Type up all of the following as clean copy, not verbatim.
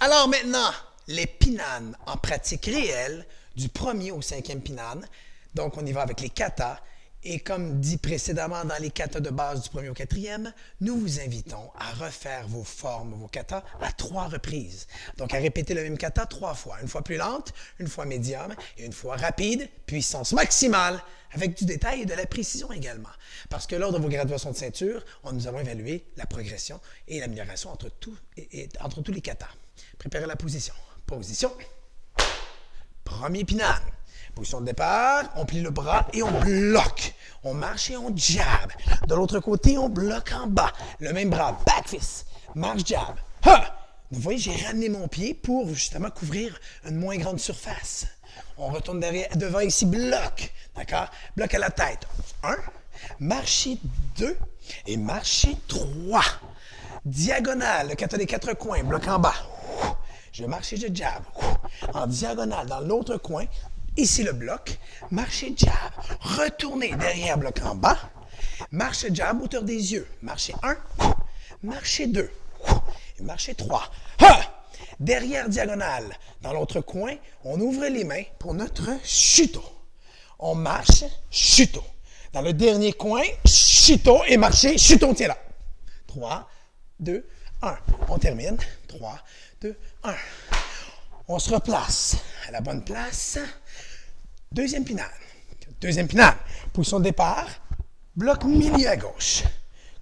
Alors maintenant, les pinanes en pratique réelle du 1er au 5e pinane. Donc, on y va avec les katas. Et comme dit précédemment dans les katas de base du 1er au 4e, nous vous invitons à refaire vos formes, vos katas à 3 reprises. Donc, à répéter le même kata 3 fois. Une fois plus lente, une fois médium et une fois rapide, puissance maximale, avec du détail et de la précision également. Parce que lors de vos graduations de ceinture, nous allons évaluer la progression et l'amélioration entre tous les katas. Préparez la position. Position. Premier pinane. Position de départ, on plie le bras et on bloque. On marche et on jab. De l'autre côté, on bloque en bas. Le même bras, back fist, marche jab. Ha! Vous voyez, j'ai ramené mon pied pour justement couvrir une moins grande surface. On retourne devant ici, bloc. D'accord? Bloc à la tête. 1, marchez 2 et marchez 3. Diagonale, le kata des 4 coins, bloc en bas. Je marche et je jab. En diagonale, dans l'autre coin, ici le bloc, marchez jab. Retournez derrière, bloc en bas. Marche jab, hauteur des yeux. Marchez 1, marchez 2, et marchez 3. Ha! Derrière diagonale, dans l'autre coin, on ouvre les mains pour notre shuto. On marche, shuto. Dans le dernier coin, shuto et marchez, shuto, on tient là. 3, 2, 1. On termine. 3, 2, 1. On se replace à la bonne place. Deuxième pinane. Deuxième pinane. Position de départ. Bloc milieu à gauche.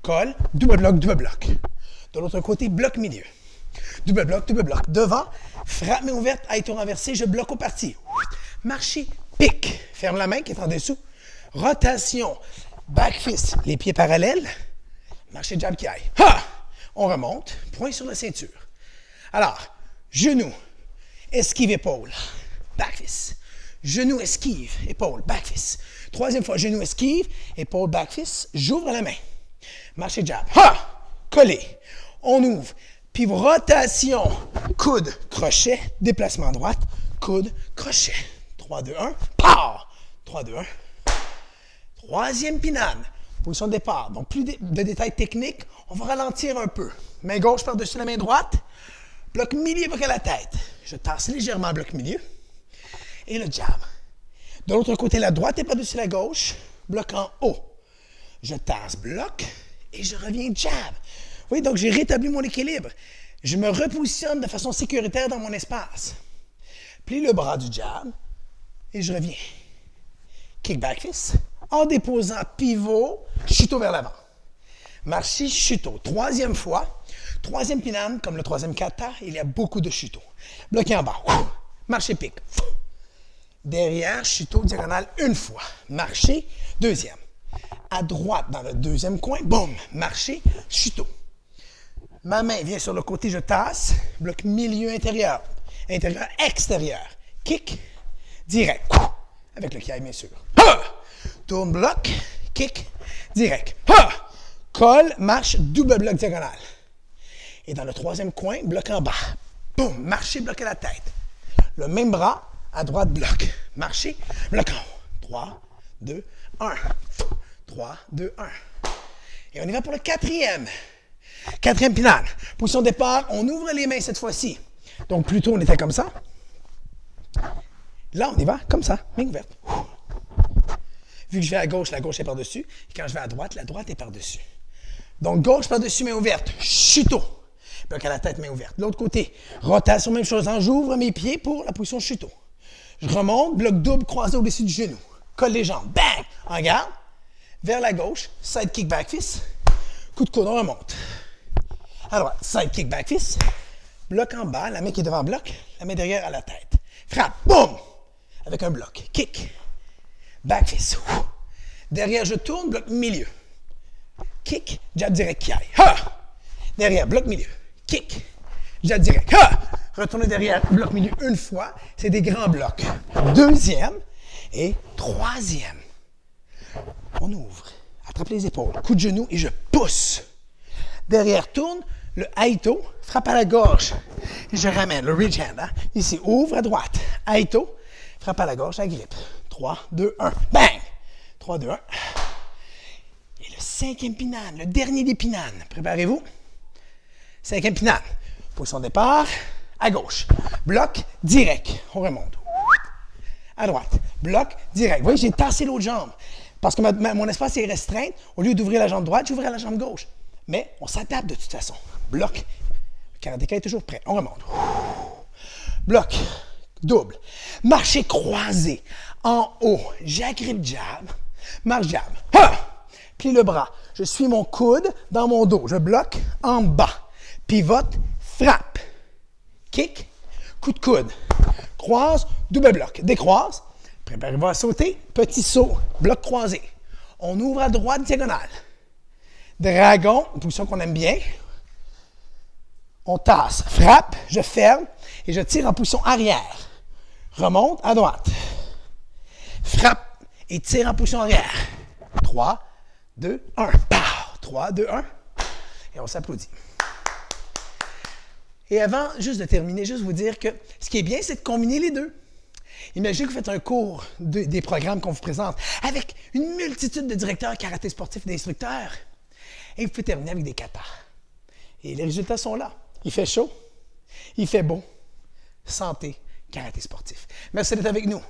Colle, double bloc, double bloc. De l'autre côté, bloc milieu. Double bloc, double bloc. Devant, frappe main ouverte, aïe-tour renversé, je bloque au parti. Marcher, pique. Ferme la main qui est en dessous. Rotation, back fist, les pieds parallèles. Marcher, jab qui aille. Ha! On remonte, point sur la ceinture. Alors, genou, esquive, épaule, back fist. Genou, esquive, épaule, back fist. Troisième fois, genou, esquive, épaule, back fist. J'ouvre la main. Marcher, jab. Ha! Collé. On ouvre. Puis rotation, coude, crochet, déplacement droite, coude, crochet. 3, 2, 1, pow! 3, 2, 1. Troisième pinane. Position de départ. Donc, plus de détails techniques, on va ralentir un peu. Main gauche par-dessus la main droite. Bloc milieu, bloc à la tête. Je tasse légèrement bloc milieu. Et le jab. De l'autre côté, la droite est par-dessus la gauche. Bloc en haut. Je tasse bloc et je reviens jab. Vous voyez, donc j'ai rétabli mon équilibre. Je me repositionne de façon sécuritaire dans mon espace. Plie le bras du jab et je reviens. Kick back fist. En déposant pivot, shuto vers l'avant. Marcher, shuto. Troisième fois. Troisième pinane, comme le troisième kata, il y a beaucoup de shuto. Bloqué en bas. Marcher, pique. Derrière, shuto, diagonale, une fois. Marcher, deuxième. À droite, dans le deuxième coin, boum, marcher, shuto. Ma main vient sur le côté, je tasse. Bloc milieu, intérieur. Intérieur, extérieur. Kick, direct. Avec le kiai, bien sûr. Ha! Tourne, bloc, kick, direct. Ha! Colle, marche, double bloc diagonal. Et dans le troisième coin, bloc en bas. Boum, marcher, bloc à la tête. Le même bras, à droite, bloc. Marcher, bloc en haut. 3, 2, 1. 3, 2, 1. Et on y va pour le quatrième. Quatrième pinane. Position de départ, on ouvre les mains cette fois-ci. Donc, plutôt, on était comme ça. Là, on y va comme ça, main ouverte. Vu que je vais à gauche, la gauche est par-dessus. Et quand je vais à droite, la droite est par-dessus. Donc, gauche par-dessus, main ouverte. Shuto. Bloc à la tête, main ouverte. De l'autre côté, rotation, même chose. J'ouvre mes pieds pour la position shuto. Je remonte, bloc double croisé au-dessus du genou. Colle les jambes. Bang! En garde. Vers la gauche, side kick back fist. Coup de coude, on remonte. À droite, side kick back fist. Bloc en bas, la main qui est devant bloc, la main derrière à la tête. Frappe, boum! Avec un bloc. Kick. Back fist. Derrière, je tourne, bloc milieu. Kick, jab direct qui aille. Ha! Derrière, bloc milieu. Kick, jab direct. Ha! Retournez derrière, bloc milieu une fois. C'est des grands blocs. Deuxième et troisième. On ouvre. Attrape les épaules. Coup de genou et je pousse. Derrière, tourne. Le aïto, frappe à la gorge. Et je ramène le ridge hand. Hein? Ici, ouvre à droite. Aïto, frappe à la gorge, à grippe. 3, 2, 1. Bang! 3, 2, 1. Et le cinquième pinane, le dernier des pinanes. Préparez-vous. Cinquième pinane. Position de départ. À gauche. Bloc direct. On remonte. À droite. Bloc direct. Vous voyez, j'ai tassé l'autre jambe. Parce que mon espace est restreint. Au lieu d'ouvrir la jambe droite, j'ouvrais la jambe gauche. Mais on s'adapte de toute façon. Bloc. Le karatéka est toujours prêt. On remonte. Bloc. Double. Marcher croisé. En haut. J'agrippe jab. Marche jab. Ha! Plie le bras. Je suis mon coude dans mon dos. Je bloque en bas. Pivote. Frappe. Kick. Coup de coude. Croise. Double bloc. Décroise. Préparez-vous à sauter. Petit saut. Bloc croisé. On ouvre à droite diagonale. Dragon. Une position qu'on aime bien. On tasse. Frappe. Je ferme. Et je tire en position arrière. Remonte à droite. Frappe et tire en position arrière. 3, 2, 1. Pow! 3, 2, 1. Et on s'applaudit. Et avant, juste de terminer, juste vous dire que ce qui est bien, c'est de combiner les deux. Imaginez que vous faites un cours des programmes qu'on vous présente avec une multitude de directeurs karaté sportifs et d'instructeurs. Et vous pouvez terminer avec des katas. Et les résultats sont là. Il fait chaud, il fait beau. Santé, karaté sportif. Merci d'être avec nous.